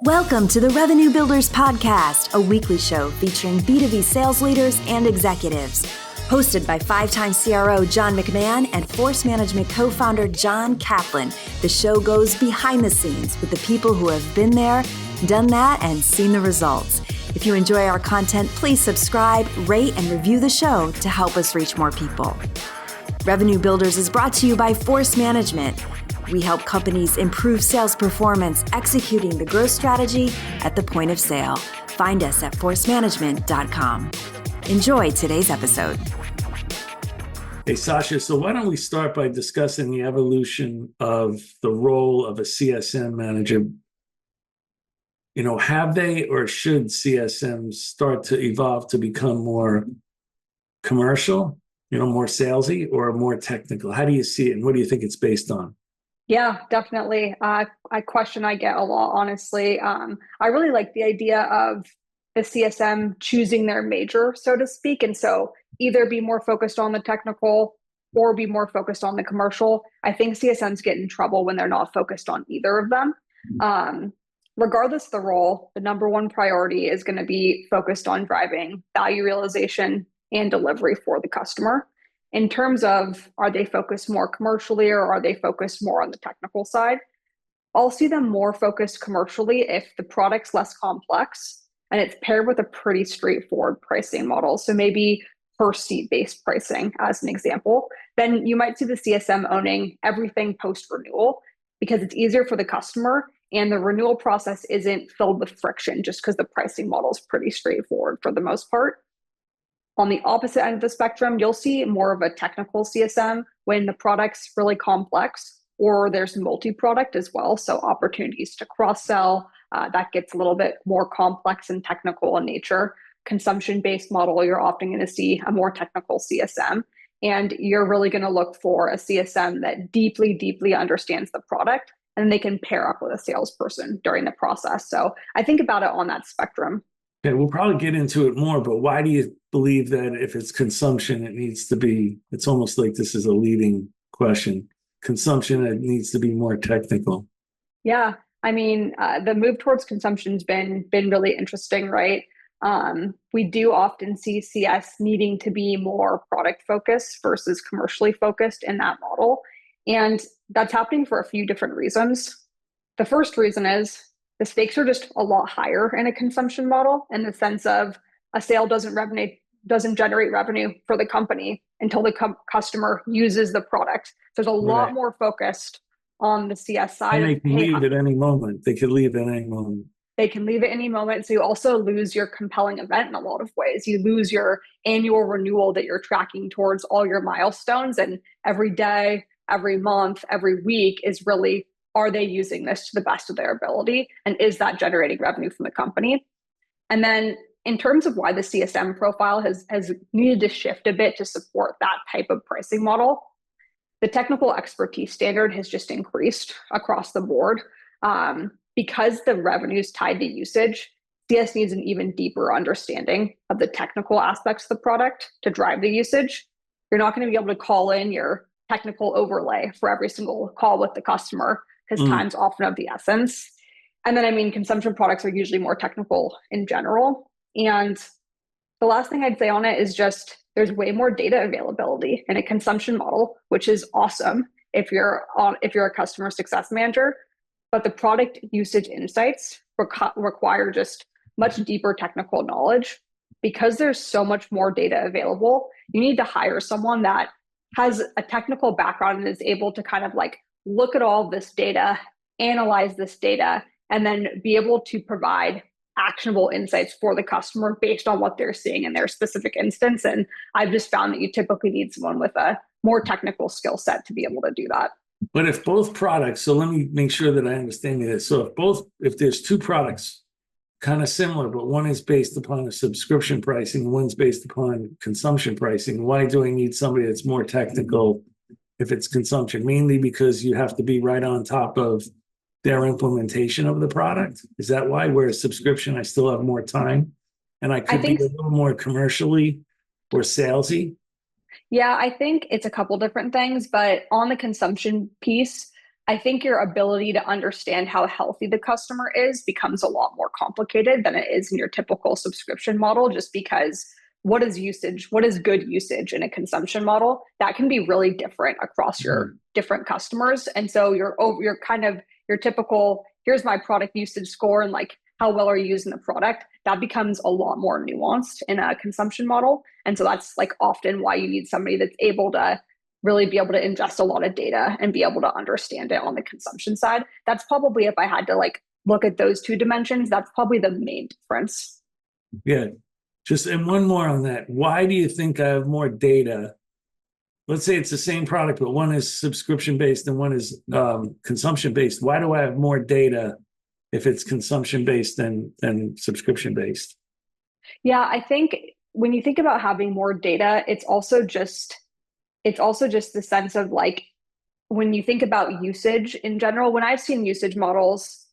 Welcome to the Revenue Builders Podcast, a weekly show featuring B2B sales leaders and executives. Hosted by five-time CRO John McMahon and Force Management co-founder John Kaplan, the show goes behind the scenes with the people who have been there, done that, and seen the results. If you enjoy our content, please subscribe, rate, and review the show to help us reach more people. Revenue Builders is brought to you by Force Management. We help companies improve sales performance, executing the growth strategy at the point of sale. Find us at forcemanagement.com. Enjoy today's episode. Hey, Sasha, so why don't we start by discussing the evolution of the role of a CSM manager? Have they or should CSMs start to evolve to become more commercial, more salesy or more technical? How do you see it and what do you think it's based on? Yeah, definitely. A question I get a lot, honestly. I really like the idea of the CSM choosing their major, so to speak. And so either be more focused on the technical or be more focused on the commercial. I think CSMs get in trouble when they're not focused on either of them. Regardless of the role, the number one priority is going to be focused on driving value realization and delivery for the customer. In terms of, are they focused more commercially or are they focused more on the technical side? I'll see them more focused commercially if the product's less complex and it's paired with a pretty straightforward pricing model. So maybe per seat based pricing as an example. Then you might see the CSM owning everything post renewal because it's easier for the customer and the renewal process isn't filled with friction just because the pricing model is pretty straightforward for the most part. On the opposite end of the spectrum, you'll see more of a technical CSM when the product's really complex or there's multi-product as well. So opportunities to cross-sell, that gets a little bit more complex and technical in nature. Consumption-based model, you're often going to see a more technical CSM. And you're really going to look for a CSM that deeply, deeply understands the product and they can pair up with a salesperson during the process. So I think about it on that spectrum. Okay, we'll probably get into it more, but why do you believe that if it's consumption, it needs to be, it's almost like this is a leading question, consumption, it needs to be more technical? Yeah, I mean, the move towards consumption has been really interesting, right? We do often see CS needing to be more product focused versus commercially focused in that model. And that's happening for a few different reasons. The first reason is the stakes are just a lot higher in a consumption model in the sense of a sale doesn't generate revenue for the company until the customer uses the product. So there's a lot more focused on the CS side. And they can leave at any moment. They could leave at any moment. They can leave at any moment. So you also lose your compelling event in a lot of ways. You lose your annual renewal that you're tracking towards all your milestones. And every day, every month, every week is really, are they using this to the best of their ability? And is that generating revenue from the company? And then in terms of why the CSM profile has needed to shift a bit to support that type of pricing model, the technical expertise standard has just increased across the board. Because the revenue is tied to usage, CS needs an even deeper understanding of the technical aspects of the product to drive the usage. You're not going to be able to call in your technical overlay for every single call with the customer because time's often of the essence. And then, consumption products are usually more technical in general. And the last thing I'd say on it is just there's way more data availability in a consumption model, which is awesome if you're a customer success manager. But the product usage insights require just much deeper technical knowledge. Because there's so much more data available, you need to hire someone that has a technical background and is able to kind of like look at all this data, analyze this data, and then be able to provide actionable insights for the customer based on what they're seeing in their specific instance. And I've just found that you typically need someone with a more technical skill set to be able to do that. But if both products, so let me make sure that I understand this. So if there's two products kind of similar, but one is based upon a subscription pricing, one's based upon consumption pricing, why do I need somebody that's more technical if it's consumption? Mainly because you have to be right on top of their implementation of the product? Is that why? Whereas subscription, I still have more time and I could be a little more commercially or salesy? Yeah, I think it's a couple different things, but on the consumption piece, I think your ability to understand how healthy the customer is becomes a lot more complicated than it is in your typical subscription model, just because what is usage? What is good usage in a consumption model? That can be really different across your different customers. And so you're kind of your typical, here's my product usage score and like how well are you using the product? That becomes a lot more nuanced in a consumption model. And so that's like often why you need somebody that's able to really be able to ingest a lot of data and be able to understand it on the consumption side. That's probably, if I had to like look at those two dimensions, that's probably the main difference. Yeah. Just, and one more on that. Why do you think I have more data? Let's say it's the same product, but one is subscription based and one is consumption based. Why do I have more data if it's consumption based than subscription based? Yeah, I think when you think about having more data, it's also just the sense of like, when you think about usage in general, when I've seen usage models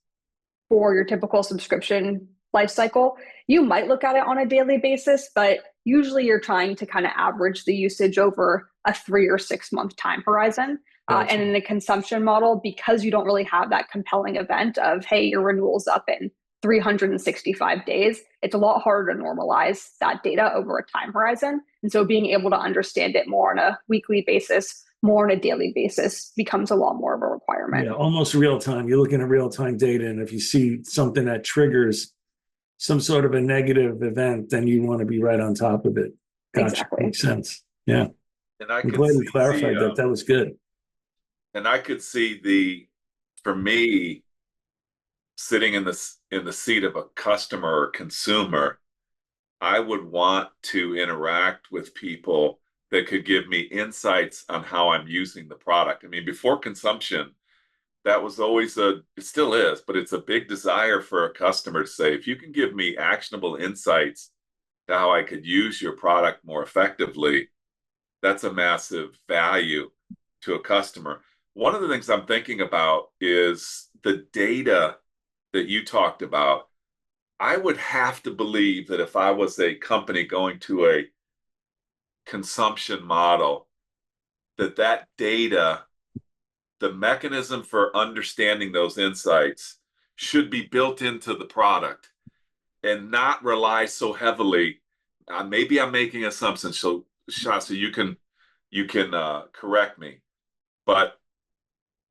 for your typical subscription lifecycle, you might look at it on a daily basis, but usually you're trying to kind of average the usage over a 3 or 6 month time horizon. Gotcha. And in a consumption model, because you don't really have that compelling event of, hey, your renewal's up in 365 days, it's a lot harder to normalize that data over a time horizon. And so being able to understand it more on a weekly basis, more on a daily basis becomes a lot more of a requirement. Yeah, almost real time. You're looking at real time data. And if you see something that triggers some sort of a negative event, then you want to be right on top of it. Gotcha. Exactly. Makes sense. Yeah. And I I'm could glad see you clarified that. That was good. And I could see for me, sitting in the seat of a customer or consumer, I would want to interact with people that could give me insights on how I'm using the product. I mean, before consumption, that was always it still is, but it's a big desire for a customer to say, if you can give me actionable insights to how I could use your product more effectively, that's a massive value to a customer. One of the things I'm thinking about is the data that you talked about. I would have to believe that if I was a company going to a consumption model, that data, the mechanism for understanding those insights should be built into the product and not rely so heavily. Maybe I'm making assumptions, so Sasha, you can correct me. But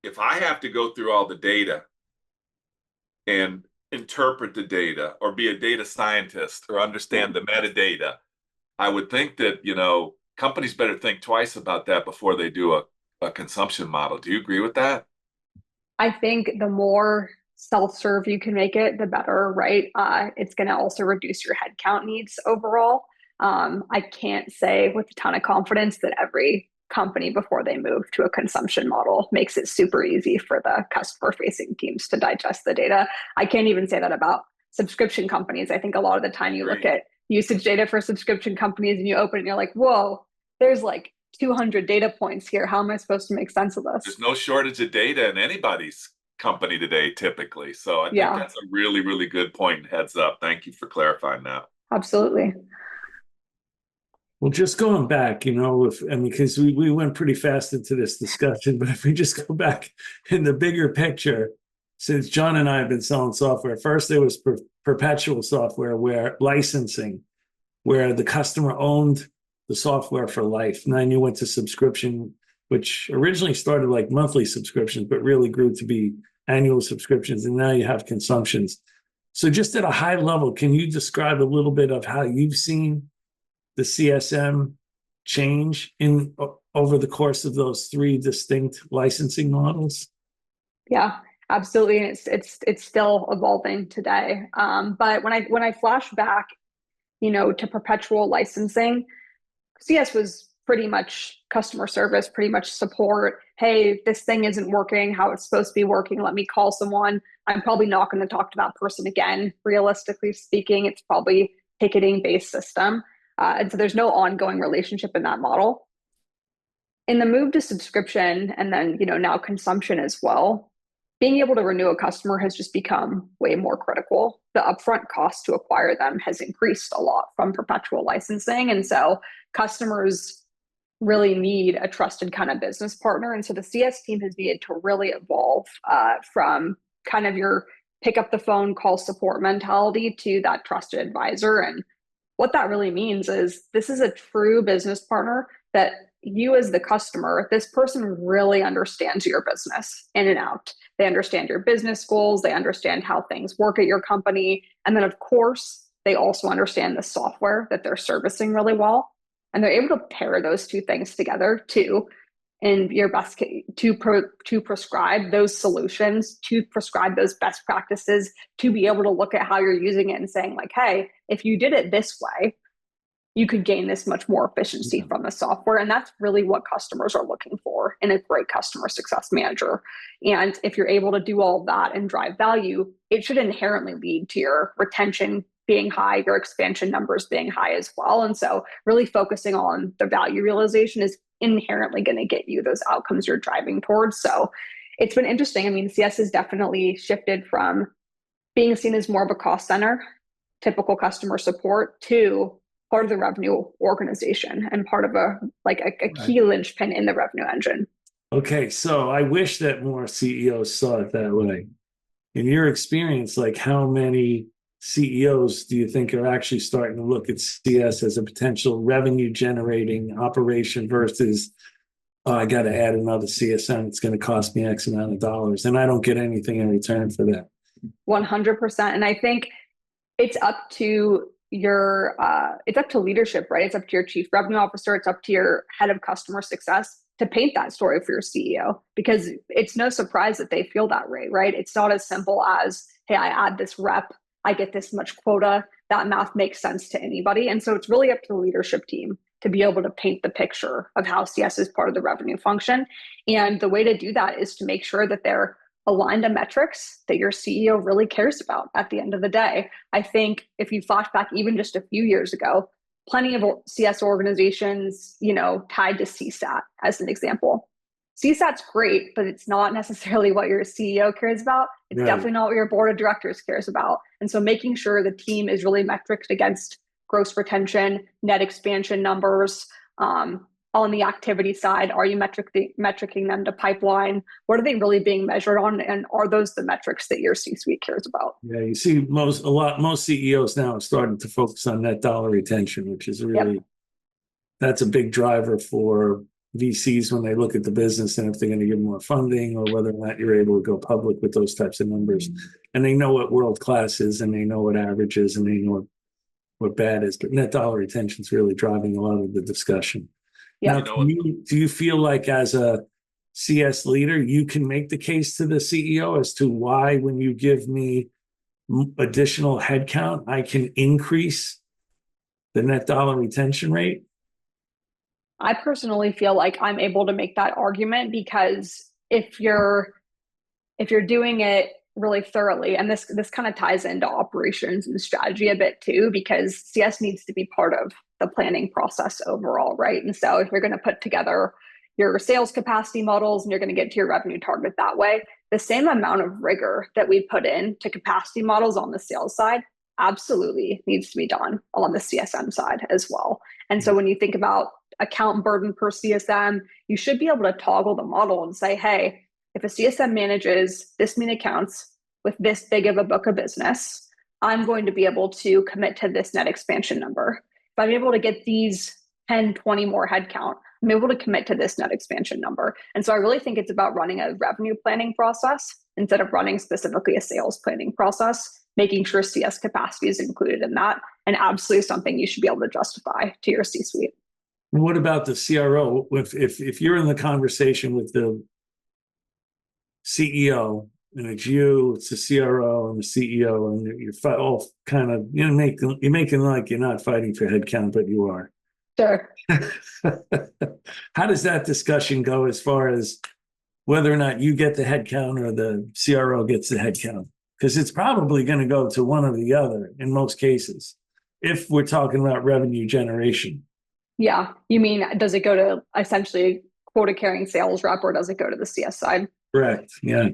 if I have to go through all the data and interpret the data or be a data scientist or understand the metadata, I would think that, companies better think twice about that before they do a consumption model. Do you agree with that? I think the more self-serve you can make it, the better, right? It's going to also reduce your headcount needs overall. I can't say with a ton of confidence that every company before they move to a consumption model makes it super easy for the customer facing teams to digest the data. I can't even say that about subscription companies. I think a lot of the time you look at usage data for subscription companies and you open it and you're like, whoa, there's like 200 data points here. How am I supposed to make sense of this? There's no shortage of data in anybody's company today, typically. So I think that's a really, really good point. Heads up. Thank you for clarifying that. Absolutely. Well, just going back, because we went pretty fast into this discussion, but if we just go back in the bigger picture, since John and I have been selling software, first there was perpetual software where licensing, where the customer owned the software for life. And then you went to subscription, which originally started like monthly subscriptions, but really grew to be annual subscriptions. And now you have consumptions. So just at a high level, can you describe a little bit of how you've seen the CSM change over the course of those 3 distinct licensing models? Yeah, absolutely. And it's still evolving today. But when I flash back, to perpetual licensing, CS was pretty much customer service, pretty much support. Hey, this thing isn't working how it's supposed to be working. Let me call someone. I'm probably not going to talk to that person again. Realistically speaking, it's probably ticketing-based system. And so there's no ongoing relationship in that model. In the move to subscription and then, now consumption as well, being able to renew a customer has just become way more critical. The upfront cost to acquire them has increased a lot from perpetual licensing. And so customers really need a trusted kind of business partner. And so the CS team has needed to really evolve from kind of your pick up the phone, call support mentality to that trusted advisor. And what that really means is this is a true business partner that you as the customer, this person really understands your business in and out. They understand your business goals. They understand how things work at your company. And then of course, they also understand the software that they're servicing really well. And they're able to pair those two things together too, in your best case, to prescribe those solutions, to prescribe those best practices, to be able to look at how you're using it and saying like, hey, if you did it this way, you could gain this much more efficiency from the software. And that's really what customers are looking for in a great customer success manager. And if you're able to do all of that and drive value, it should inherently lead to your retention being high, your expansion numbers being high as well. And so really focusing on the value realization is inherently going to get you those outcomes you're driving towards. So it's been interesting. I mean, CS has definitely shifted from being seen as more of a cost center, typical customer support, to part of the revenue organization and part of a key linchpin in the revenue engine. Okay, so I wish that more CEOs saw it that way. In your experience, like how many CEOs do you think are actually starting to look at CS as a potential revenue generating operation versus, oh, I got to add another CSM, it's going to cost me X amount of dollars and I don't get anything in return for that? 100%. And I think it's up to leadership, right? It's up to your chief revenue officer. It's up to your head of customer success to paint that story for your CEO, because it's no surprise that they feel that way, right? It's not as simple as, hey, I add this rep, I get this much quota. That math makes sense to anybody. And so it's really up to the leadership team to be able to paint the picture of how CS is part of the revenue function. And the way to do that is to make sure that they're aligned to metrics that your CEO really cares about at the end of the day. I think if you flash back even just a few years ago, plenty of CS organizations, tied to CSAT as an example. CSAT's great, but it's not necessarily what your CEO cares about. It's definitely not what your board of directors cares about. And so making sure the team is really metriced against gross retention, net expansion numbers, on the activity side, are you metricing them to pipeline? What are they really being measured on? And are those the metrics that your C-suite cares about? Yeah, you see most CEOs now are starting to focus on net dollar retention, which is really, that's a big driver for VCs when they look at the business and if they're going to give more funding or whether or not you're able to go public with those types of numbers. And they know what world-class is and they know what average is and they know what bad is. But net dollar retention is really driving a lot of the discussion. Yeah. Now, do you feel like as a CS leader, you can make the case to the CEO as to why when you give me additional headcount, I can increase the net dollar retention rate? I personally feel like I'm able to make that argument because if you're doing it really thoroughly, and this kind of ties into operations and strategy a bit too, because CS needs to be part of the planning process overall, right? And so if you're going to put together your sales capacity models and you're going to get to your revenue target that way, the same amount of rigor that we put in to capacity models on the sales side absolutely needs to be done on the CSM side as well. And so when you think about account burden per CSM, you should be able to toggle the model and say, hey, if a CSM manages this many accounts with this big of a book of business, I'm going to be able to commit to this net expansion number. If I'm able to get these 10, 20 more headcount, I'm able to commit to this net expansion number. And so I really think it's about running a revenue planning process instead of running specifically a sales planning process, making sure CS capacity is included in that, and absolutely something you should be able to justify to your C-suite. What about the CRO? If you're in the conversation with the CEO and it's you, it's the CRO and the CEO, and you're all kind of you're making like you're not fighting for headcount, but you are. Sure. How does that discussion go as far as whether or not you get the headcount or the CRO gets the headcount? Because it's probably going to go to one or the other in most cases, if we're talking about revenue generation. Yeah. You mean, does it go to essentially quota carrying sales rep or does it go to the CS side? Correct. Yeah.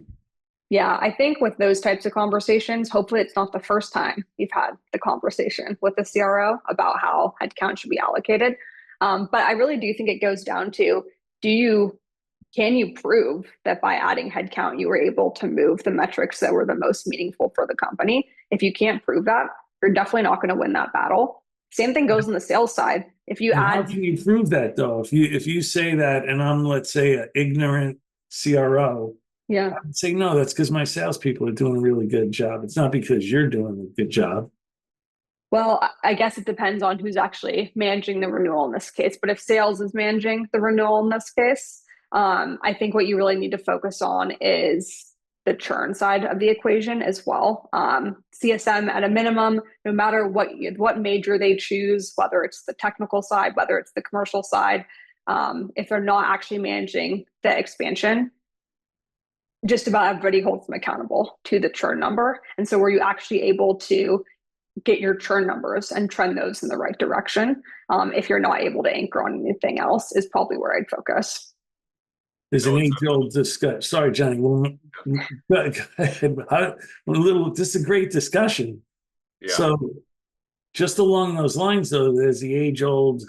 Yeah. I think with those types of conversations, hopefully it's not the first time you've had the conversation with the CRO about how headcount should be allocated. But I really do think it goes down to, can you prove that by adding headcount, you were able to move the metrics that were the most meaningful for the company? If you can't prove that, you're definitely not going to win that battle. Same thing goes on the sales side. If you And how add, can you prove that though? If you say that, and I'm, let's say, an ignorant CRO, yeah, I would say no. That's because my salespeople are doing a really good job. It's not because you're doing a good job. well, I guess it depends on who's actually managing the renewal in this case. But if sales is managing the renewal in this case, I think what you really need to focus on is the churn side of the equation as well. CSM at a minimum, no matter what major they choose, whether it's the technical side, whether it's the commercial side, if they're not actually managing the expansion, just about everybody holds them accountable to the churn number. And so were you actually able to get your churn numbers and trend those in the right direction? If you're not able to anchor on anything else, is probably where I'd focus. There's an age-old discussion. Sorry, Johnny. Well, this is a great discussion. Yeah. So, just along those lines, though, there's the age-old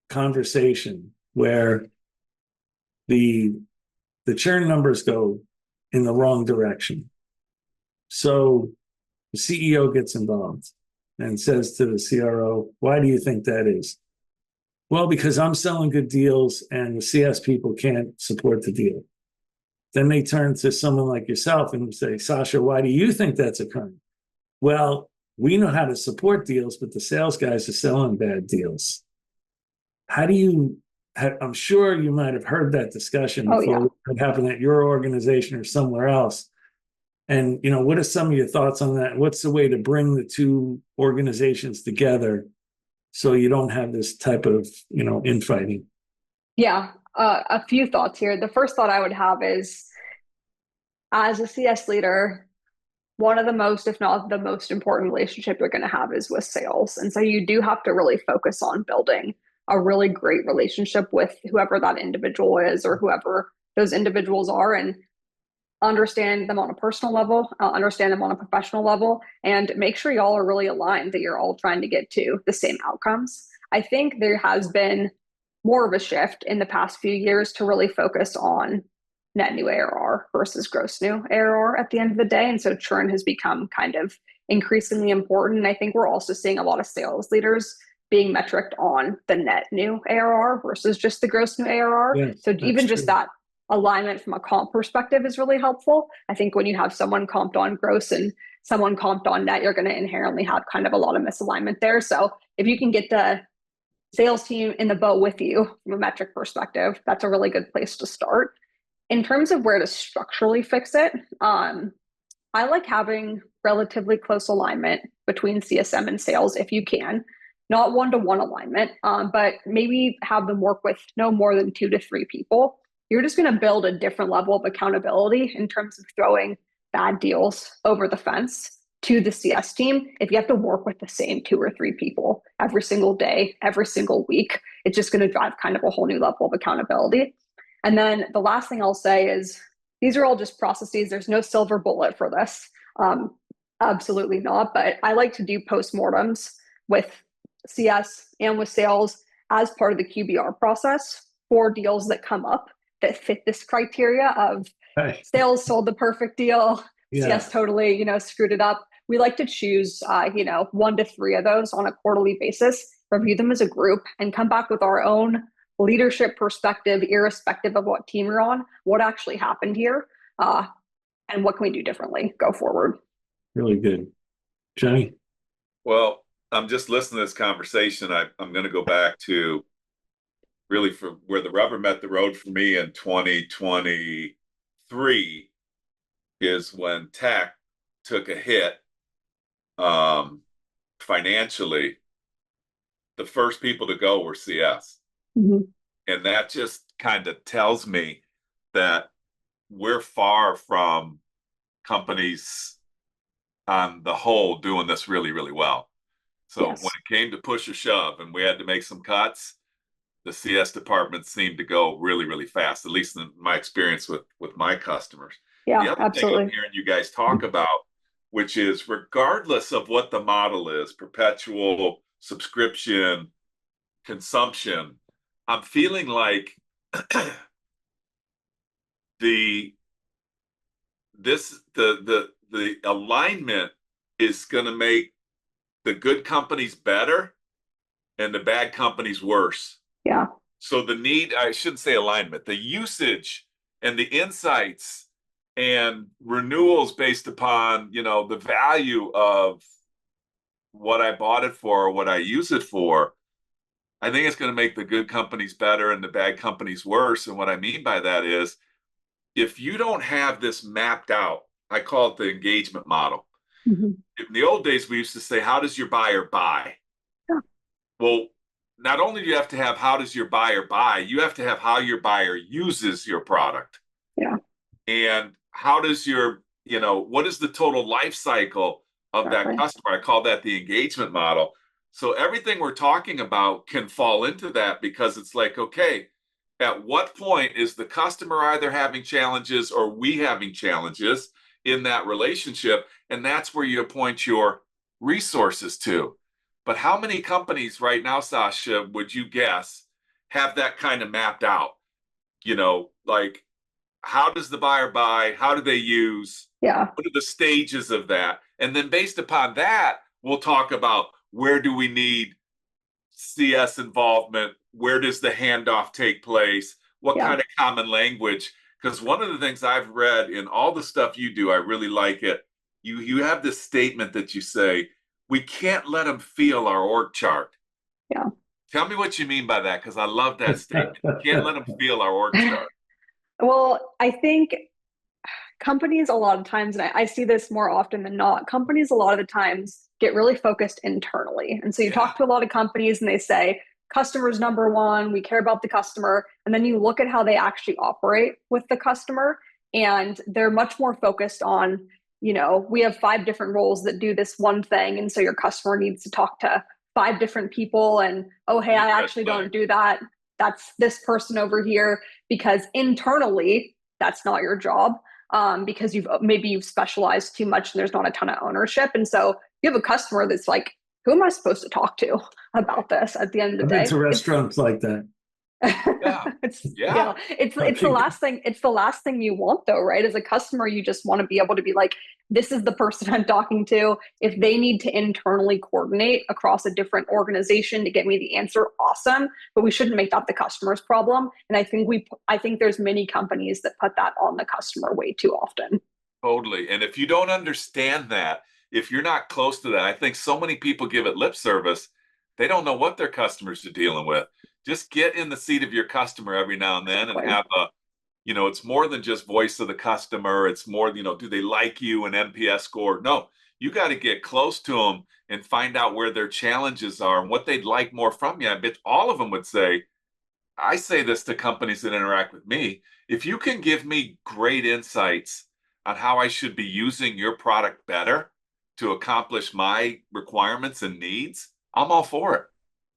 conversation where the churn numbers go in the wrong direction. So the CEO gets involved and says to the CRO, "Why do you think that is?" "Well, because I'm selling good deals and the CS people can't support the deal." Then they turn to someone like yourself and say, "Sasha, why do you think that's occurring?" "Well, we know how to support deals, but the sales guys are selling bad deals." How do you, I'm sure you might have heard that discussion before. It happened at your organization or somewhere else. And, what are some of your thoughts on that? What's the way to bring the two organizations together so you don't have this type of, infighting? Yeah, a few thoughts here. The first thought I would have is, as a CS leader, one of the most, if not the most important relationship you're going to have is with sales. And so you do have to really focus on building a really great relationship with whoever that individual is or whoever those individuals are, and understand them on a personal level, understand them on a professional level, and make sure y'all are really aligned, that you're all trying to get to the same outcomes. I think there has been more of a shift in the past few years to really focus on net new ARR versus gross new ARR at the end of the day. And so churn has become kind of increasingly important. And I think we're also seeing a lot of sales leaders being metriced on the net new ARR versus just the gross new ARR. Yes, so even just that alignment from a comp perspective is really helpful. I think when you have someone comped on gross and someone comped on net, you're going to inherently have kind of a lot of misalignment there. So if you can get the sales team in the boat with you from a metric perspective, that's a really good place to start. In terms of where to structurally fix it, I like having relatively close alignment between CSM and sales if you can. Not one-to-one alignment, but maybe have them work with no more than 2 to 3 people. You're just going to build a different level of accountability in terms of throwing bad deals over the fence to the CS team. If you have to work with the same 2 or 3 people every single day, every single week, it's just going to drive kind of a whole new level of accountability. And then the last thing I'll say is, these are all just processes. There's no silver bullet for this. Absolutely not. But I like to do postmortems with CS and with sales as part of the QBR process for deals that come up that fit this criteria of sales sold the perfect deal, CS totally, screwed it up. We like to choose, 1 to 3 of those on a quarterly basis, review them as a group, and come back with our own leadership perspective, irrespective of what team you're on, what actually happened here, and what can we do differently go forward. Really good. Johnny? Well, I'm just listening to this conversation. I'm going to go back to really for where the rubber met the road for me in 2023 is when tech took a hit financially. The first people to go were CS. Mm-hmm. And that just kind of tells me that we're far from companies on the whole doing this really, really well. So when it came to push or shove and we had to make some cuts, the CS department seemed to go really, really fast, at least in my experience with my customers. Yeah, the other absolutely. thing I'm hearing you guys talk about, which is regardless of what the model is, perpetual, subscription, consumption, I'm feeling like the alignment is going to make the good companies better and the bad companies worse. Yeah. So the need, I shouldn't say alignment, the usage and the insights and renewals based upon, the value of what I bought it for or what I use it for, I think it's going to make the good companies better and the bad companies worse. And what I mean by that is, if you don't have this mapped out, I call it the engagement model. Mm-hmm. In the old days, we used to say, how does your buyer buy? Yeah. Well, not only do you have to have how does your buyer buy, you have to have how your buyer uses your product. Yeah. And how does what is the total life cycle of that customer? I call that the engagement model. So everything we're talking about can fall into that, because it's like, okay, at what point is the customer either having challenges or we having challenges in that relationship? And that's where you appoint your resources to. But how many companies right now, Sasha, would you guess have that kind of mapped out? Like, how does the buyer buy? How do they use? Yeah. What are the stages of that? And then based upon that, we'll talk about where do we need CS involvement? Where does the handoff take place? What kind of common language? Because one of the things I've read in all the stuff you do, I really like it. You have this statement that you say, we can't let them feel our org chart. Yeah. Tell me what you mean by that, because I love that statement. You can't let them feel our org chart. Well, I think companies a lot of times, and I see this more often than not, companies a lot of the times get really focused internally. And so you talk to a lot of companies and they say, customer's number one, we care about the customer. And then you look at how they actually operate with the customer, and they're much more focused on, we have 5 different roles that do this one thing. And so your customer needs to talk to 5 different people. And, oh, hey, I actually don't do that. That's this person over here, because internally, that's not your job. Because you've specialized too much and there's not a ton of ownership. And so you have a customer that's like, who am I supposed to talk to about this at the end of the day? I've been to restaurants like that. It's the last thing. It's the last thing you want, though, right? As a customer, you just want to be able to be like, this is the person I'm talking to. If they need to internally coordinate across a different organization to get me the answer, awesome. But we shouldn't make that the customer's problem. And I think there's many companies that put that on the customer way too often. Totally. And if you don't understand that, if you're not close to that, I think so many people give it lip service. They don't know what their customers are dealing with. Just get in the seat of your customer every now and then and have it's more than just voice of the customer. It's more, do they like you, an NPS score? No, you got to get close to them and find out where their challenges are and what they'd like more from you. I bet all of them would say, I say this to companies that interact with me, if you can give me great insights on how I should be using your product better to accomplish my requirements and needs, I'm all for it.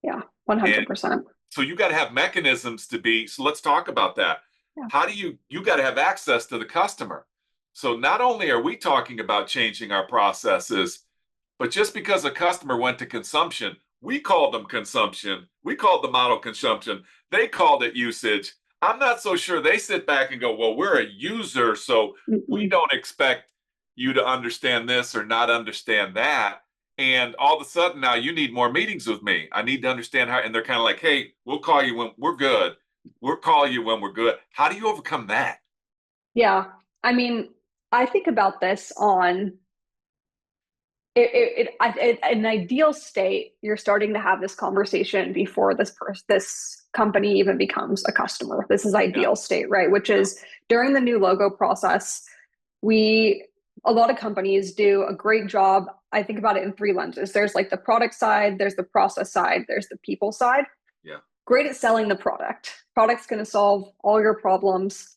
Yeah, 100%. So you got to have mechanisms so let's talk about that. Yeah. How do you got to have access to the customer. So not only are we talking about changing our processes, but just because a customer went to consumption, we called them consumption. We called the model consumption. They called it usage. I'm not so sure they sit back and go, well, we're a user, so we don't expect you to understand this or not understand that. And all of a sudden now you need more meetings with me. I need to understand how, and they're kind of like, hey, we'll call you when we're good. We'll call you when we're good. How do you overcome that? Yeah. I mean, I think about this on in an ideal state, you're starting to have this conversation before this company even becomes a customer. This is ideal state, right? Which is during the new logo process, a lot of companies do a great job. I think about it in 3 lenses. There's like the product side, there's the process side, there's the people side. Yeah. Great at selling the product. Product's going to solve all your problems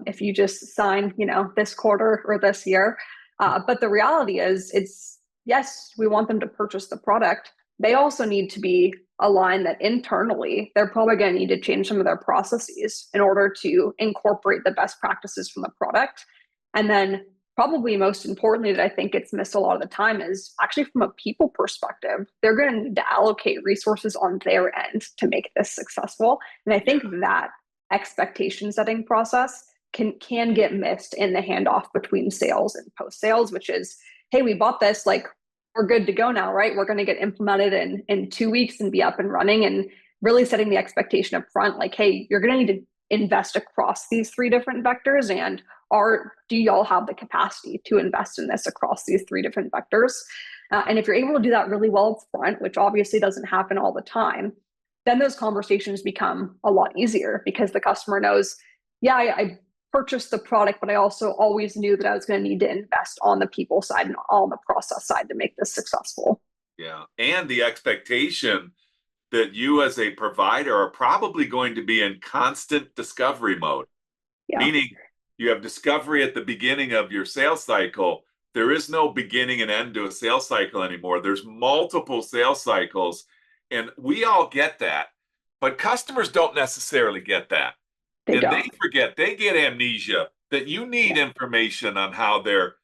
if you just sign, this quarter or this year. But the reality is, yes, we want them to purchase the product. They also need to be aligned that internally, they're probably going to need to change some of their processes in order to incorporate the best practices from the product. And then probably most importantly, that I think gets missed a lot of the time is actually from a people perspective. They're going to need to allocate resources on their end to make this successful. And I think that expectation setting process can get missed in the handoff between sales and post sales, which is, hey, we bought this, like we're good to go now, right? We're going to get implemented in 2 weeks and be up and running, and really setting the expectation up front, like, hey, you're going to need to invest across these 3 different vectors, and do y'all have the capacity to invest in this across these 3 different vectors? And if you're able to do that really well up front, which obviously doesn't happen all the time, then those conversations become a lot easier, because the customer knows, yeah, I purchased the product, but I also always knew that I was going to need to invest on the people side and on the process side to make this successful. Yeah. And the expectation that you as a provider are probably going to be in constant discovery mode, meaning you have discovery at the beginning of your sales cycle. There is no beginning and end to a sales cycle anymore. There's multiple sales cycles, and we all get that, but customers don't necessarily get that. They forget, they get amnesia that you need information on how they're,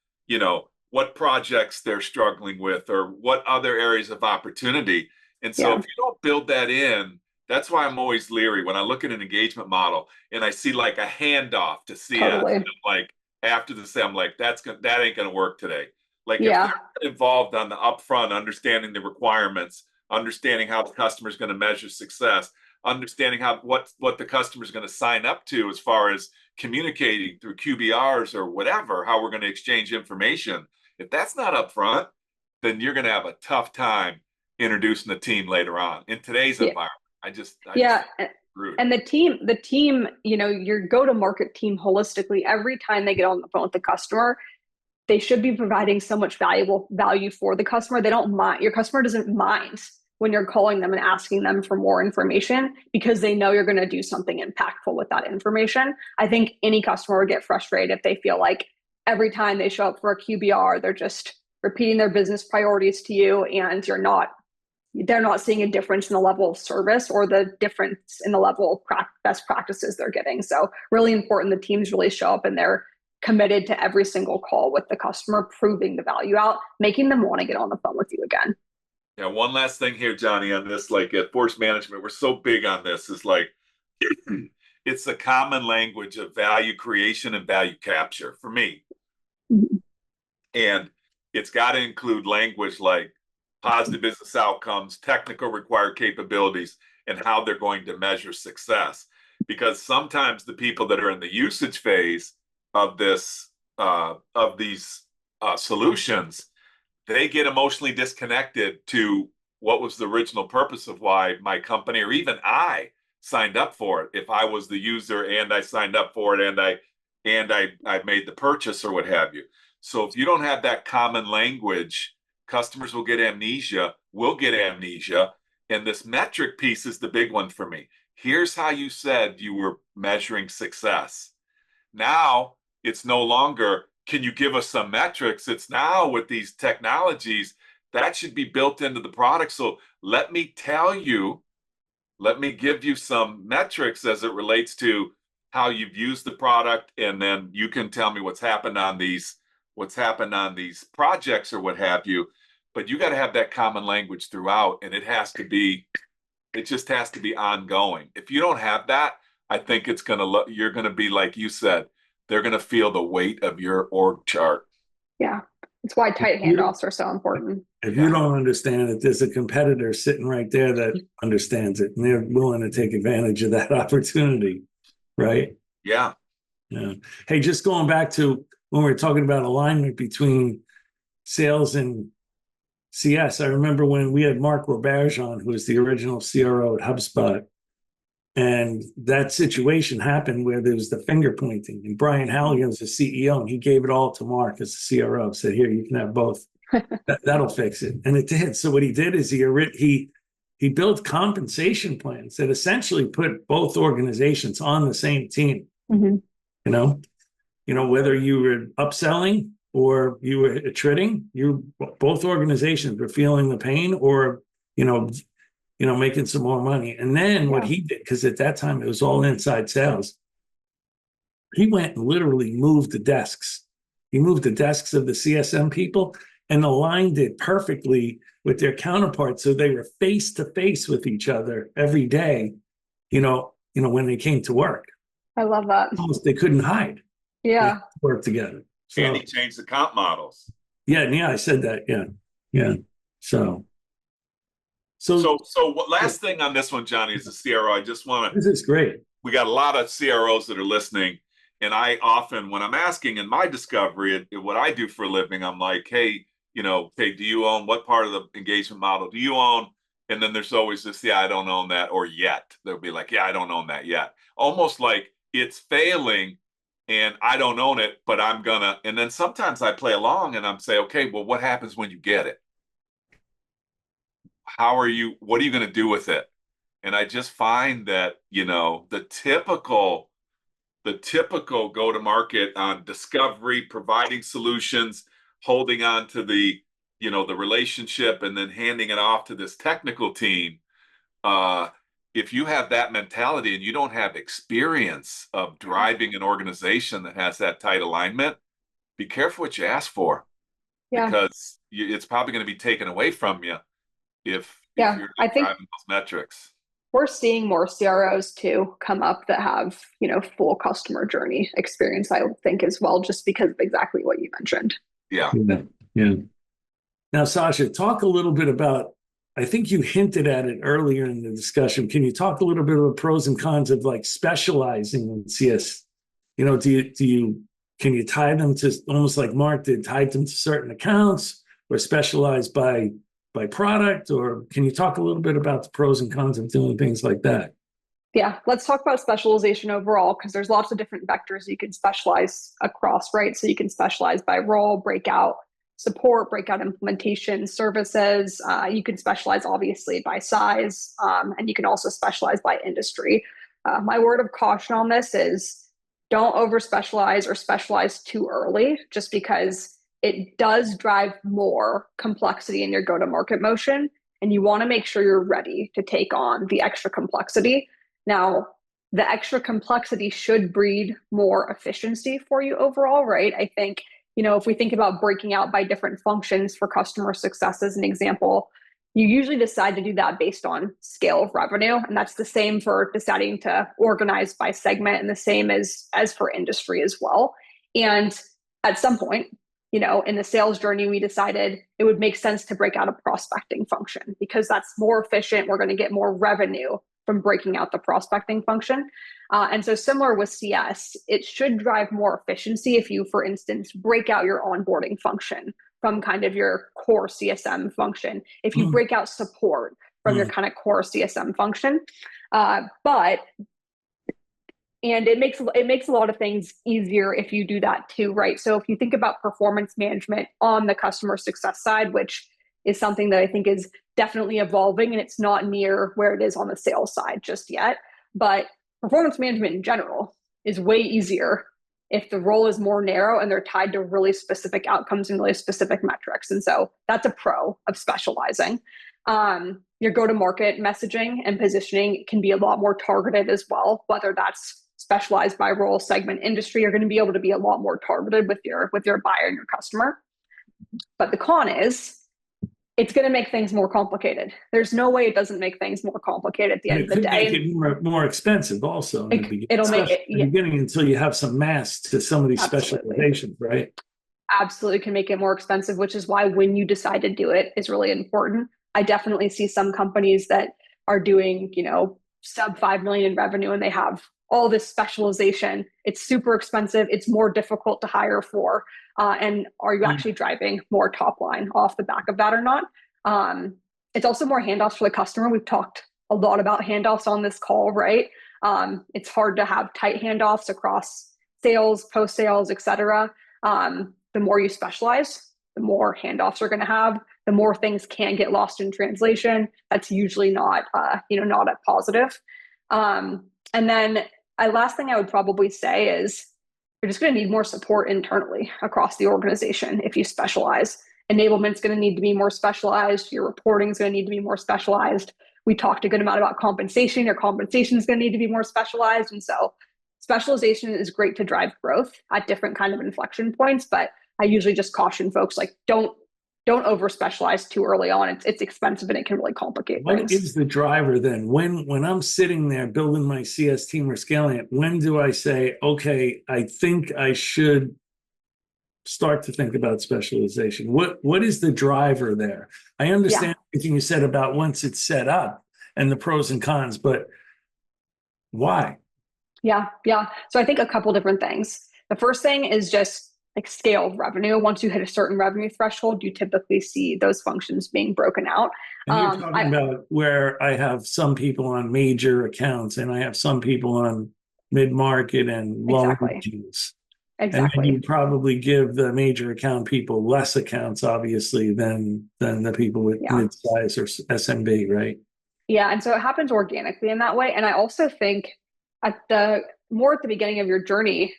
what projects they're struggling with or what other areas of opportunity. And so if you don't build that in, that's why I'm always leery when I look at an engagement model and I see like a handoff to CS. Totally. And I'm like, after the sale, I'm like, that ain't going to work today. Like if they're involved on the upfront, understanding the requirements, understanding how the customer is going to measure success, understanding what the customer is going to sign up to as far as communicating through QBRs or whatever, how we're going to exchange information. If that's not upfront, then you're going to have a tough time introducing the team later on in today's environment. And the team, your go-to-market team holistically, every time they get on the phone with the customer, they should be providing so much value for the customer. They don't mind. Your customer doesn't mind when you're calling them and asking them for more information, because they know you're going to do something impactful with that information. I think any customer would get frustrated if they feel like every time they show up for a QBR, they're just repeating their business priorities to you, and they're not seeing a difference in the level of service or the difference in the level of best practices they're getting. So really important the teams really show up and they're committed to every single call with the customer, proving the value out, making them want to get on the phone with you again. Yeah, one last thing here, Johnny, on this, like at Force Management, we're so big on this, is like, it's the common language of value creation and value capture for me. Mm-hmm. And it's got to include language like positive business outcomes, technical required capabilities, and how they're going to measure success. Because sometimes the people that are in the usage phase of these solutions, they get emotionally disconnected to what was the original purpose of why my company or even I signed up for it. If I was the user and I signed up for it and I made the purchase or what have you. So if you don't have that common language, customers will get amnesia, and this metric piece is the big one for me. Here's how you said you were measuring success. Now it's no longer, can you give us some metrics? It's now with these technologies that should be built into the product. So let me give you some metrics as it relates to how you've used the product, and then you can tell me what's happened on these projects or what have you. But you got to have that common language throughout, and it just has to be ongoing. If you don't have that, I think you're going to be, like you said, they're going to feel the weight of your org chart. Yeah. That's why tight handoffs are so important. If you don't understand it, there's a competitor sitting right there that understands it, and they're willing to take advantage of that opportunity. Right? Yeah. Yeah. Hey, just going back to when we were talking about alignment between sales and CS, I remember when we had Mark Roberge on, who was the original CRO at HubSpot, and that situation happened where there was the finger pointing, and Brian Halligan was the CEO, and he gave it all to Mark as the CRO, said, here, you can have both. That'll fix it. And it did. So what he did is he built compensation plans that essentially put both organizations on the same team. Mm-hmm. Whether you were upselling or you were attriting, both organizations were feeling the pain or, making some more money. And then what he did, because at that time it was all inside sales, he went and literally moved the desks He moved the desks of the CSM people and aligned it perfectly with their counterparts, so they were face to face with each other every day. When they came to work, I love that. almost they couldn't hide. They had Yeah. to work together. So, And he changed the comp models. yeah, I said that. Yeah. So What last thing on this one, Johnny, is the CRO. I just want to. this is great. We got a lot of CROs that are listening, and I often, when I'm asking in my discovery, what I do for a living, I'm like, hey, do you own, what part of the engagement model do you own? And then there's always this, yeah, I don't own that, or yet. They'll be like, yeah, I don't own that yet. Almost like it's failing and I don't own it, but I'm gonna. And then sometimes I play along and I'm say, okay, well, what happens when you get it? What are you going to do with it? And I just find that, the typical go-to-market on discovery, providing solutions, holding on to the relationship, and then handing it off to this technical team. If you have that mentality and you don't have experience of driving an organization that has that tight alignment, be careful what you ask for, because it's probably going to be taken away from you if you're not driving those metrics. We're seeing more CROs too come up that have, full customer journey experience, I think, as well, just because of exactly what you mentioned. Yeah. Now, Sasha, talk a little bit about, I think you hinted at it earlier in the discussion. Can you talk a little bit about pros and cons of like specializing in CS? Can you tie them to, almost like Mark did, tie them to certain accounts, or specialize by product? Or can you talk a little bit about the pros and cons of doing things like that? Yeah, let's talk about specialization overall, because there's lots of different vectors you can specialize across, right? So you can specialize by role, breakout support, breakout implementation services. You can specialize obviously by size, and you can also specialize by industry. My word of caution on this is don't over specialize or specialize too early, just because it does drive more complexity in your go-to-market motion, and you want to make sure you're ready to take on the extra complexity. Now, the extra complexity should breed more efficiency for you overall, right? I think, if we think about breaking out by different functions for customer success as an example, you usually decide to do that based on scale of revenue. And that's the same for deciding to organize by segment, and the same as for industry as well. And at some point, in the sales journey, we decided it would make sense to break out a prospecting function, because that's more efficient. We're going to get more revenue from breaking out the prospecting function. And so similar with CS, it should drive more efficiency if you, for instance, break out your onboarding function from kind of your core CSM function, if you break out support from your kind of core CSM function. And it makes a lot of things easier if you do that too, right? So if you think about performance management on the customer success side, which is something that I think is definitely evolving, and it's not near where it is on the sales side just yet, but performance management in general is way easier if the role is more narrow and they're tied to really specific outcomes and really specific metrics. And so that's a pro of specializing. Your go-to-market messaging and positioning can be a lot more targeted as well, whether that's specialized by role, segment, industry. You're going to be able to be a lot more targeted with your buyer and your customer. But the con is, it's going to make things more complicated. There's no way it doesn't make things more complicated at the end of the day. It could make it more expensive also in the beginning. It'll make it in the beginning, until you have some mass to some of these Absolutely. specializations, right? Absolutely can make it more expensive, which is why when you decide to do it is really important. I definitely see some companies that are doing, sub 5 million in revenue, and they have all this specialization. It's super expensive. It's more difficult to hire for. And are you actually driving more top line off the back of that or not? It's also more handoffs for the customer. We've talked a lot about handoffs on this call, right? It's hard to have tight handoffs across sales, post-sales, et cetera. The more you specialize, the more handoffs are going to have, the more things can get lost in translation. That's usually not a positive. And then last thing I would probably say is you're just going to need more support internally across the organization if you specialize. Enablement's going to need to be more specialized. Your reporting is going to need to be more specialized. We talked a good amount about compensation. Your compensation is going to need to be more specialized. And so specialization is great to drive growth at different kind of inflection points, but I usually just caution folks, like, don't over specialize too early on. It's expensive and it can really complicate What things. is the driver then? When I'm sitting there building my CS team or scaling it, when do I say, okay, I think I should start to think about specialization? What is the driver there? I understand everything you said about once it's set up and the pros and cons, but why? Yeah. So I think a couple different things. The first thing is just like scale of revenue. Once you hit a certain revenue threshold, you typically see those functions being broken out. And you're talking about where I have some people on major accounts and I have some people on mid-market and low regions. Exactly. And you probably give the major account people less accounts, obviously, than the people with mid-size or SMB, right? Yeah, and so it happens organically in that way. And I also think at the beginning of your journey,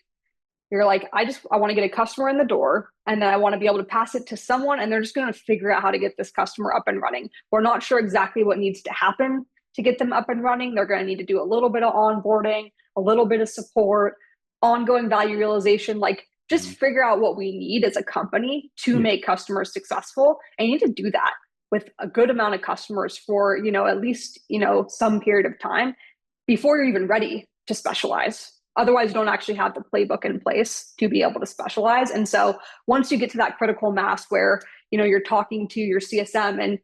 you're like, I want to get a customer in the door, and then I want to be able to pass it to someone, and they're just going to figure out how to get this customer up and running. We're not sure exactly what needs to happen to get them up and running. They're going to need to do a little bit of onboarding, a little bit of support, ongoing value realization, like just figure out what we need as a company to make customers successful. And you need to do that with a good amount of customers for, at least, some period of time before you're even ready to specialize. Otherwise, you don't actually have the playbook in place to be able to specialize. And so once you get to that critical mass where, you're talking to your CSM and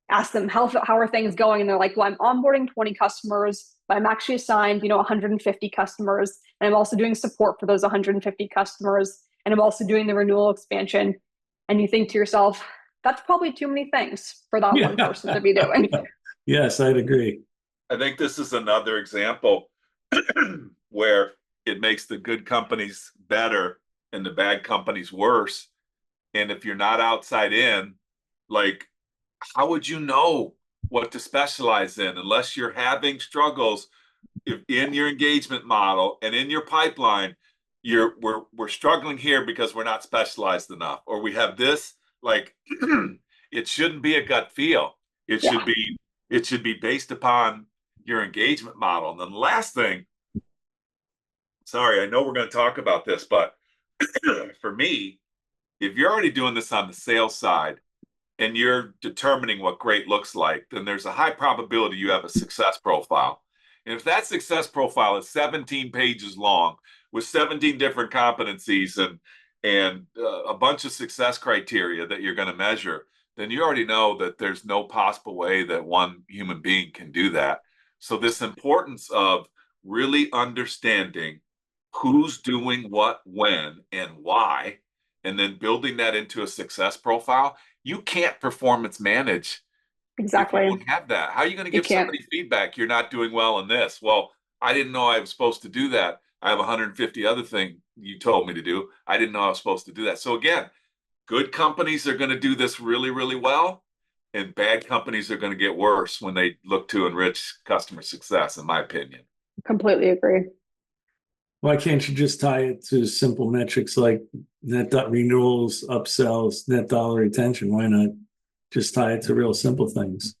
ask them, how are things going? And they're like, well, I'm onboarding 20 customers, but I'm actually assigned, 150 customers. And I'm also doing support for those 150 customers. And I'm also doing the renewal expansion. And you think to yourself, that's probably too many things for that one person to be doing. Yes, I'd agree. I think this is another example where it makes the good companies better and the bad companies worse. And if you're not outside in, like, how would you know what to specialize in unless you're having struggles in your engagement model and in your pipeline? We're struggling here because we're not specialized enough, or we have this, like, it shouldn't be a gut feel. It should be based upon your engagement model. And then the last thing, sorry, I know we're going to talk about this, but for me, if you're already doing this on the sales side and you're determining what great looks like, then there's a high probability you have a success profile. And if that success profile is 17 pages long with 17 different competencies and a bunch of success criteria that you're going to measure, then you already know that there's no possible way that one human being can do that. So this importance of really understanding who's doing what, when, and why, and then building that into a success profile. You can't performance manage. Exactly. If you don't have that. How are you going to give somebody feedback? You're not doing well in this. Well, I didn't know I was supposed to do that. I have 150 other things you told me to do. I didn't know I was supposed to do that. So again, good companies are going to do this really, really well, and bad companies are going to get worse when they look to enrich customer success, in my opinion. Completely agree. Why can't you just tie it to simple metrics like net renewals, upsells, net dollar retention? Why not just tie it to real simple things?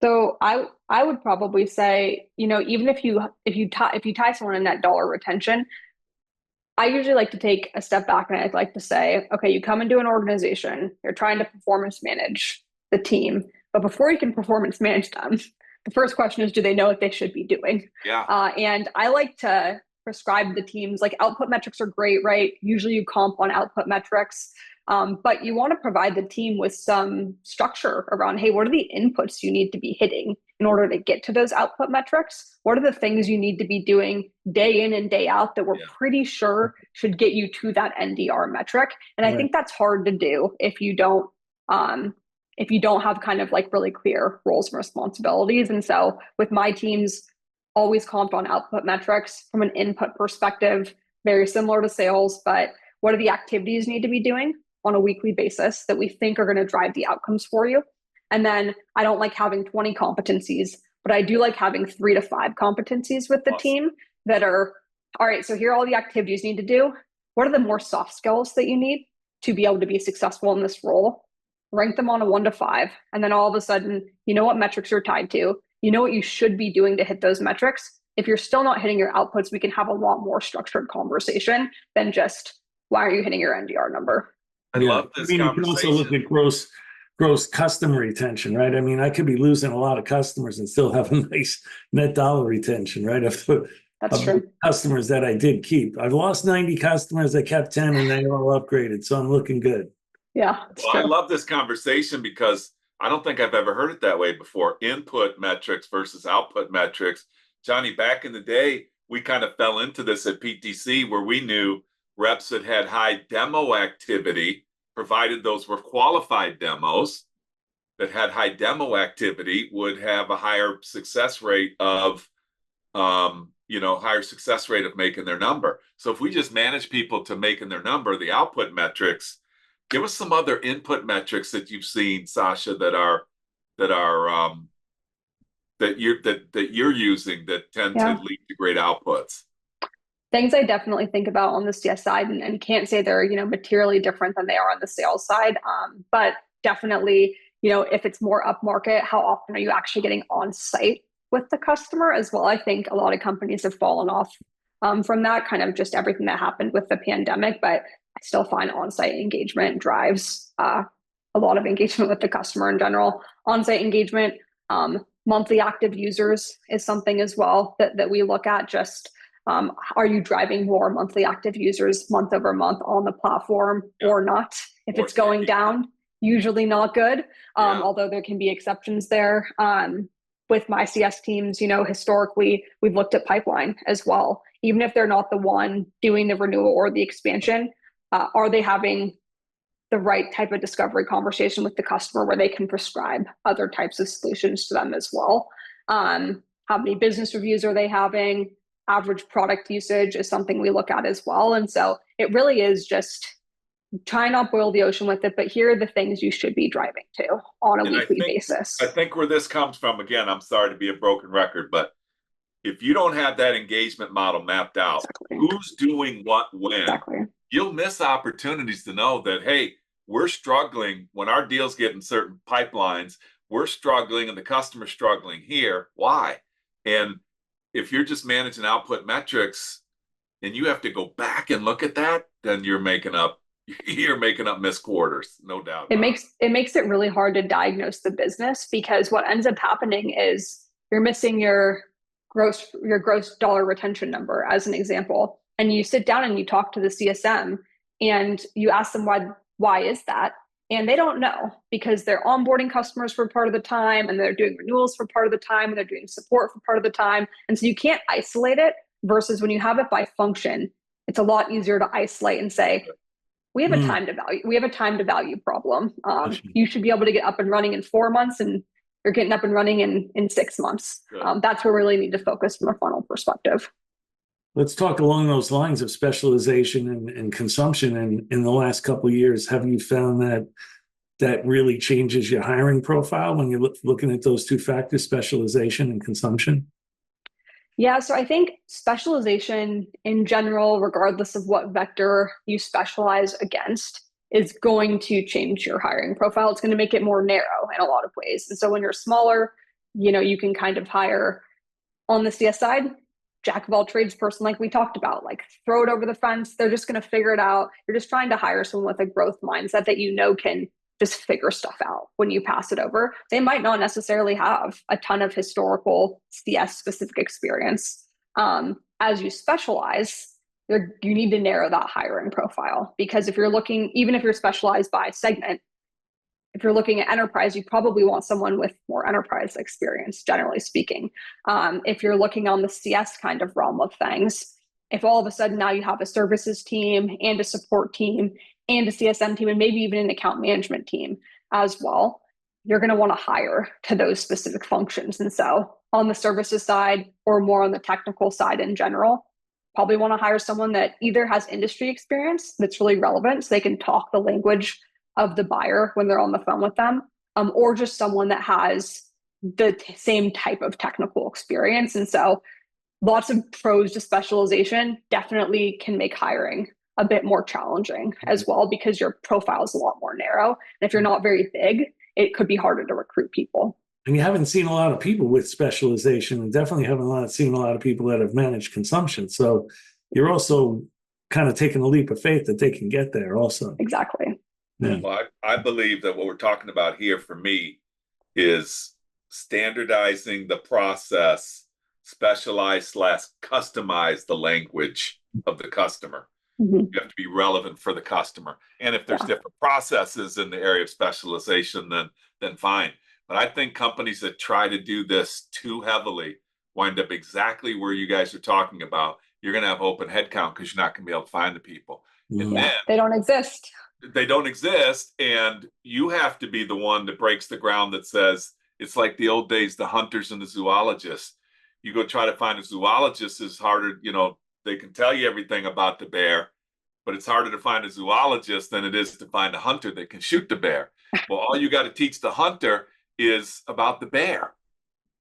So I would probably say, even if you tie someone in net dollar retention, I usually like to take a step back and I'd like to say, okay, you come into an organization, you're trying to performance manage the team, but before you can performance manage them, the first question is, do they know what they should be doing? Yeah. And I like to prescribe the teams, like, output metrics are great, right? Usually you comp on output metrics, but you want to provide the team with some structure around, hey, what are the inputs you need to be hitting in order to get to those output metrics? What are the things you need to be doing day in and day out that we're pretty sure should get you to that NDR metric? And I think that's hard to do if you don't have kind of like really clear roles and responsibilities. And so with my teams, always comped on output metrics from an input perspective, very similar to sales, but what are the activities you need to be doing on a weekly basis that we think are going to drive the outcomes for you? And then I don't like having 20 competencies, but I do like having 3 to 5 competencies with the team that are, all right, so here are all the activities you need to do. What are the more soft skills that you need to be able to be successful in this role? Rank them on a 1 to 5. And then all of a sudden, you know what metrics you're tied to. You know what you should be doing to hit those metrics. if you're still not hitting your outputs, we can have a lot more structured conversation than just, why are you hitting your NDR number? I love this you can also look at gross customer retention, right? I mean, I could be losing a lot of customers and still have a nice net dollar retention, right? That's true. Customers that I did keep. I've lost 90 customers. I kept 10 and they all upgraded. So I'm looking good. Yeah. Well, I love this conversation because I don't think I've ever heard it that way before. Input metrics versus output metrics. Johnny, back in the day, we kind of fell into this at PTC where we knew reps that had high demo activity, provided those were qualified demos that had high demo activity, would have a higher success rate of higher success rate of making their number. So if we just manage people to making their number, the output metrics, give us some other input metrics that you've seen, Sasha, that you're using that tend to lead to great outputs. Things I definitely think about on the CS side, and can't say they're materially different than they are on the sales side, but definitely if it's more upmarket, how often are you actually getting on site with the customer as well? I think a lot of companies have fallen off from that, kind of just everything that happened with the pandemic, but I still find on-site engagement drives a lot of engagement with the customer in general. On-site engagement, monthly active users is something as well that we look at. Just are you driving more monthly active users month over month on the platform or not? If it's going down, usually not good, although there can be exceptions there. With my CS teams, historically, we've looked at pipeline as well. Even if they're not the one doing the renewal or the expansion, are they having the right type of discovery conversation with the customer where they can prescribe other types of solutions to them as well? How many business reviews are they having? Average product usage is something we look at as well. And so it really is just try not boil the ocean with it, but here are the things you should be driving to on a weekly basis. I think where this comes from, again, I'm sorry to be a broken record, but if you don't have that engagement model mapped out, who's doing what when, you'll miss opportunities to know that, hey, we're struggling when our deals get in certain pipelines, we're struggling and the customer's struggling here. Why? And if you're just managing output metrics and you have to go back and look at that, then you're making up missed quarters, no doubt. It makes it really hard to diagnose the business, because what ends up happening is you're missing your gross dollar retention number, as an example. And you sit down and you talk to the CSM and you ask them why is that? And they don't know, because they're onboarding customers for part of the time and they're doing renewals for part of the time and they're doing support for part of the time. And so you can't isolate it, versus when you have it by function, it's a lot easier to isolate and say, we have a time to value problem. You should be able to get up and running in 4 months and you're getting up and running in 6 months. That's where we really need to focus from a funnel perspective. Let's talk along those lines of specialization and consumption. And in the last couple of years, have you found that really changes your hiring profile when you're looking at those two factors, specialization and consumption? Yeah, so I think specialization in general, regardless of what vector you specialize against, is going to change your hiring profile. It's going to make it more narrow in a lot of ways. And so when you're smaller, you can kind of hire on the CS side, jack of all trades person, like we talked about, like throw it over the fence. They're just going to figure it out. You're just trying to hire someone with a growth mindset that can just figure stuff out when you pass it over. They might not necessarily have a ton of historical CS specific experience. As you specialize, you need to narrow that hiring profile, because if you're looking, even if you're specialized by segment, if you're looking at enterprise, you probably want someone with more enterprise experience, generally speaking. If you're looking on the CS kind of realm of things, if all of a sudden now you have a services team and a support team and a CSM team and maybe even an account management team as well, you're going to want to hire to those specific functions. And so on the services side, or more on the technical side in general, probably want to hire someone that either has industry experience that's really relevant, so they can talk the language of the buyer when they're on the phone with them, or just someone that has the same type of technical experience. And so lots of pros to specialization definitely can make hiring a bit more challenging as well, because your profile is a lot more narrow. And if you're not very big, it could be harder to recruit people. And you haven't seen a lot of people with specialization, and definitely haven't seen a lot of people that have managed consumption. So you're also kind of taking a leap of faith that they can get there also. Exactly. Yeah. Well, I believe that what we're talking about here for me is standardizing the process, specialize / customize the language of the customer. Mm-hmm. You have to be relevant for the customer. And if there's different processes in the area of specialization, then fine. But I think companies that try to do this too heavily wind up exactly where you guys are talking about. You're going to have open headcount because you're not going to be able to find the people. And then they don't exist. They don't exist. And you have to be the one that breaks the ground that says, it's like the old days, the hunters and the zoologists. You go try to find a zoologist is harder, they can tell you everything about the bear, but it's harder to find a zoologist than it is to find a hunter that can shoot the bear. Well, all you got to teach the hunter is about the bear.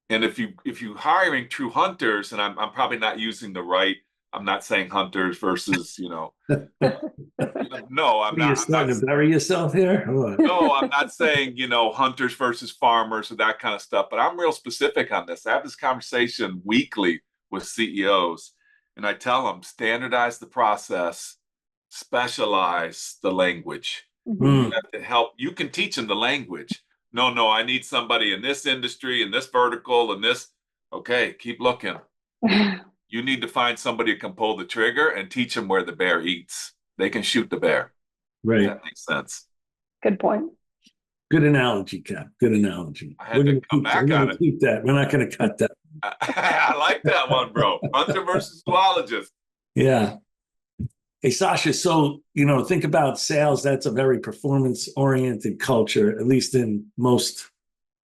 And if you hiring true hunters, and I'm probably not using the right, I'm not saying hunters versus, no, I'm not. You're starting to bury yourself here? No, I'm not saying, hunters versus farmers or that kind of stuff, but I'm real specific on this. I have this conversation weekly with CEOs, and I tell them, standardize the process, specialize the language. You have to help. You can teach them the language. No, I need somebody in this industry, in this vertical, in this. Okay, keep looking. You need to find somebody who can pull the trigger and teach them where the bear eats. They can shoot the bear. Right. That makes sense. Good point. Good analogy, Cap. Good analogy. I had to come back on it. Keep that. We're not going to cut that. I like that one, bro. Hunter versus zoologist. Yeah. Hey, Sasha, so, think about sales. That's a very performance-oriented culture, at least in most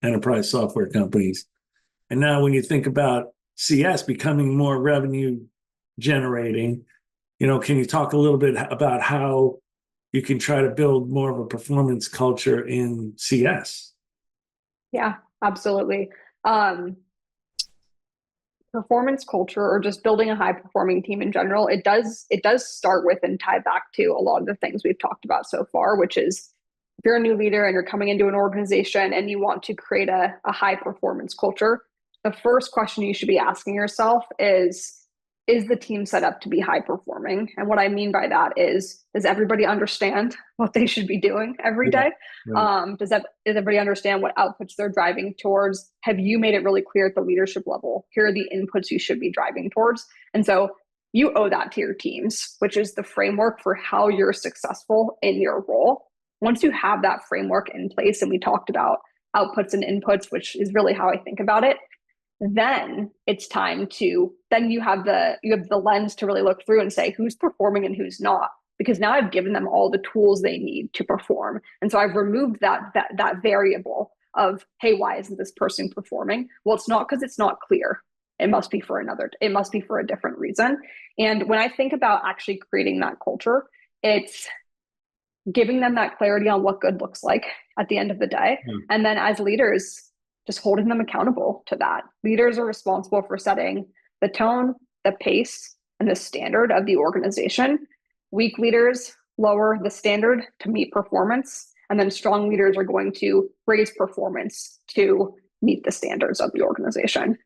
enterprise software companies. And now when you think about CS becoming more revenue generating, can you talk a little bit about how you can try to build more of a performance culture in CS? Yeah, absolutely. Performance culture, or just building a high performing team in general, it does start with and tie back to a lot of the things we've talked about so far, which is if you're a new leader and you're coming into an organization and you want to create a high performance culture, the first question you should be asking yourself is the team set up to be high performing? And what I mean by that is, does everybody understand what they should be doing every day? Right. Does everybody understand what outputs they're driving towards? Have you made it really clear at the leadership level? Here are the inputs you should be driving towards. And so you owe that to your teams, which is the framework for how you're successful in your role. Once you have that framework in place, and we talked about outputs and inputs, which is really how I think about it, then it's time to, then you have the lens to really look through and say who's performing and who's not, because now I've given them all the tools they need to perform. And so I've removed that variable of, hey, why isn't this person performing? Well, it's not because it's not clear. It must be for a different reason. And when I think about actually creating that culture, it's giving them that clarity on what good looks like at the end of the day. And then as leaders, just holding them accountable to that. Leaders are responsible for setting the tone, the pace, and the standard of the organization. Weak leaders lower the standard to meet performance, and then strong leaders are going to raise performance to meet the standards of the organization.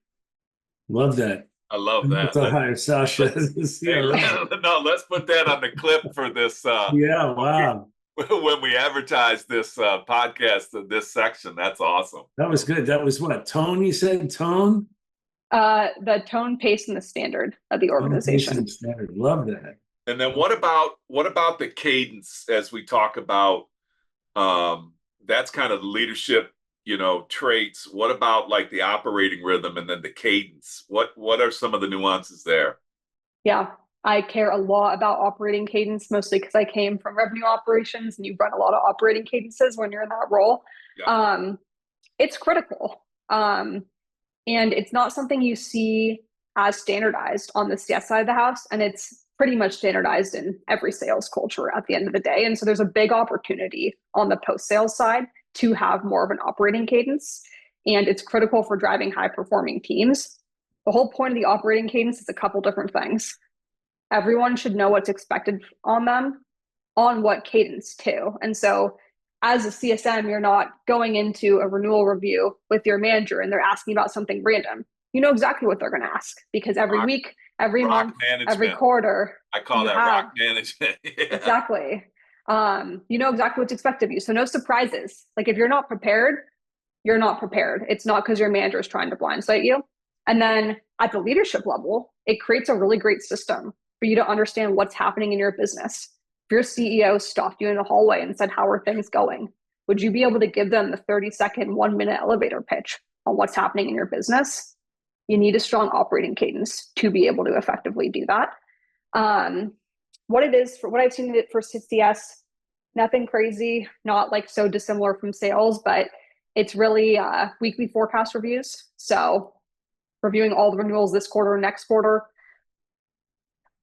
Love that. I love that. Let's hire Sasha. Let's put that on the clip for this. Yeah, wow. When we advertise this podcast, this section, that's awesome. That was good. That was what, tone, you said? Tone? The tone, pace, and the standard of the organization. Tone, pace, and standard. Love that. And then what about the cadence as we talk about that's kind of leadership, traits. What about like the operating rhythm and then the cadence? What are some of the nuances there? Yeah. I care a lot about operating cadence, mostly because I came from revenue operations, and you run a lot of operating cadences when you're in that role. Yeah. It's critical. And it's not something you see as standardized on the CS side of the house. And it's pretty much standardized in every sales culture at the end of the day. And so there's a big opportunity on the post-sales side to have more of an operating cadence. And it's critical for driving high-performing teams. The whole point of the operating cadence is a couple different things. Everyone should know what's expected on them, on what cadence too. And so as a CSM, you're not going into a renewal review with your manager and they're asking about something random. You know exactly what they're going to ask because every week, every month, every quarter, I call that rock management. Yeah. Exactly. You know exactly what's expected of you. So no surprises. Like if you're not prepared, you're not prepared. It's not because your manager is trying to blindside you. And then at the leadership level, it creates a really great system for you to understand what's happening in your business. If your CEO stopped you in the hallway and said, how are things going? Would you be able to give them the 30-second, 1-minute elevator pitch on what's happening in your business? You need a strong operating cadence to be able to effectively do that. What it is, for what I've seen it for CS, nothing crazy, not like so dissimilar from sales, but it's really weekly forecast reviews. So reviewing all the renewals this quarter, next quarter.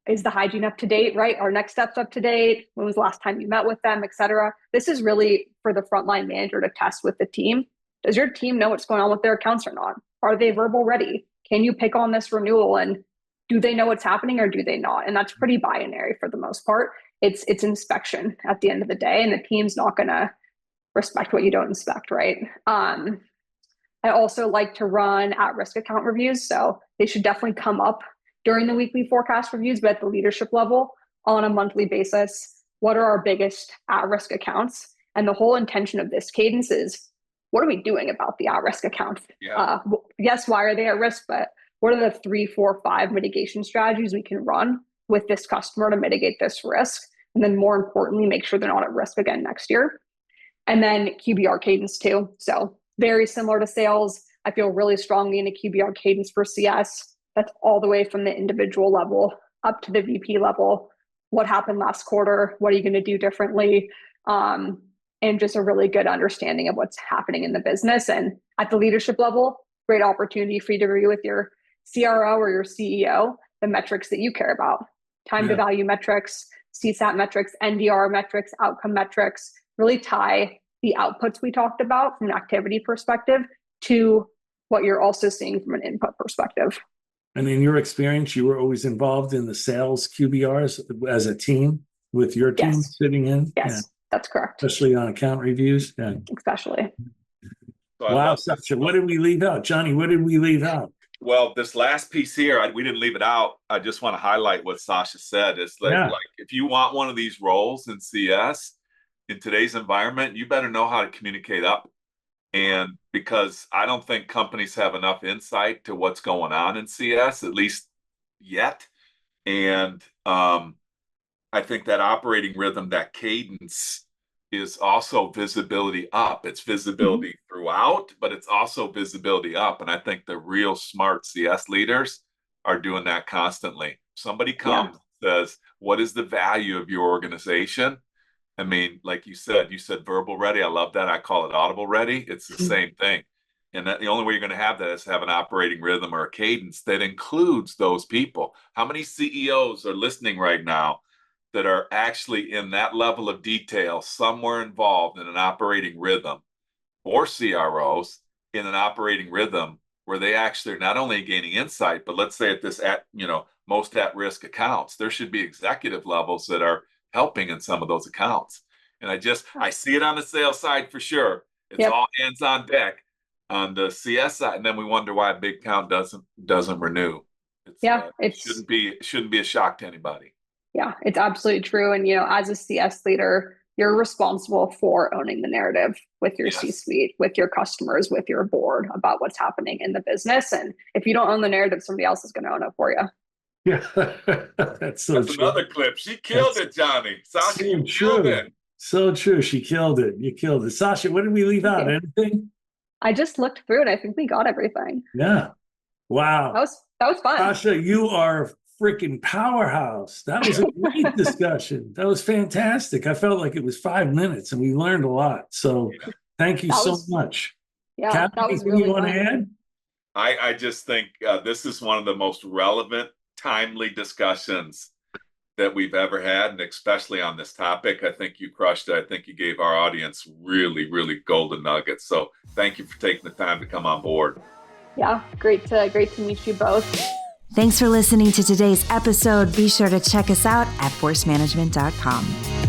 Is the hygiene up to date, right? Are next steps up to date? When was the last time you met with them, et cetera? This is really for the frontline manager to test with the team. Does your team know what's going on with their accounts or not? Are they verbal ready? Can you pick on this renewal and do they know what's happening or do they not? And that's pretty binary for the most part. It's inspection at the end of the day, and the team's not going to respect what you don't inspect, right? I also like to run at-risk account reviews, so they should definitely come up during the weekly forecast reviews, but at the leadership level on a monthly basis. What are our biggest at-risk accounts? And the whole intention of this cadence is, what are we doing about the at-risk accounts? Yeah. Yes, why are they at risk? But what are the 3, 4, 5 mitigation strategies we can run with this customer to mitigate this risk? And then more importantly, make sure they're not at risk again next year. And then QBR cadence too. So very similar to sales. I feel really strongly in a QBR cadence for CS. That's all the way from the individual level up to the VP level. What happened last quarter? What are you going to do differently? And just a really good understanding of what's happening in the business. And at the leadership level, great opportunity for you to review with your CRO or your CEO the metrics that you care about. Time to value metrics, CSAT metrics, NDR metrics, outcome metrics, really tie the outputs we talked about from an activity perspective to what you're also seeing from an input perspective. And in your experience, you were always involved in the sales QBRs as a team with your team sitting in? Yes, that's correct. Especially on account reviews? Yeah. Especially. Wow, Sasha, what did we leave out? Johnny, what did we leave out? Well, this last piece here, we didn't leave it out. I just want to highlight what Sasha said. It's like if you want one of these roles in CS in today's environment, you better know how to communicate up. And because I don't think companies have enough insight to what's going on in CS, at least yet. And I think that operating rhythm, that cadence, is also visibility up. It's visibility throughout, but it's also visibility up. And I think the real smart CS leaders are doing that constantly. Somebody comes and says, what is the value of your organization? I mean, like you said verbal ready. I love that. I call it audible ready. It's the same thing. And that the only way you're going to have that is to have an operating rhythm or a cadence that includes those people. How many CEOs are listening right now that are actually in that level of detail, somewhere involved in an operating rhythm, or CROs in an operating rhythm where they actually are not only gaining insight, but let's say most at-risk accounts, there should be executive levels that are helping in some of those accounts. And I see it on the sales side for sure. It's all hands on deck on the CS side, and then we wonder why a big account doesn't renew. It shouldn't be a shock to anybody. Yeah, it's absolutely true. And as a CS leader, you're responsible for owning the narrative with your C-suite, with your customers, with your board about what's happening in the business. And if you don't own the narrative, somebody else is going to own it for you. Yeah, that's true. Another clip. She killed it, Johnny. Sasha, you killed it. So true. She killed it. You killed it. Sasha, what did we leave out? Anything? I just looked through it. I think we got everything. Yeah. Wow. That was fun. Sasha, you are a freaking powerhouse. That was a great discussion. That was fantastic. I felt like it was 5 minutes and we learned a lot. So thank you so much. Yeah, Kathy, that was really you want fun. to add? I just think this is one of the most relevant, timely discussions that we've ever had, and especially on this topic. I think you crushed it. I think you gave our audience really, really golden nuggets. So thank you for taking the time to come on board. Yeah, great to meet you both. Thanks for listening to today's episode. Be sure to check us out at forcemanagement.com.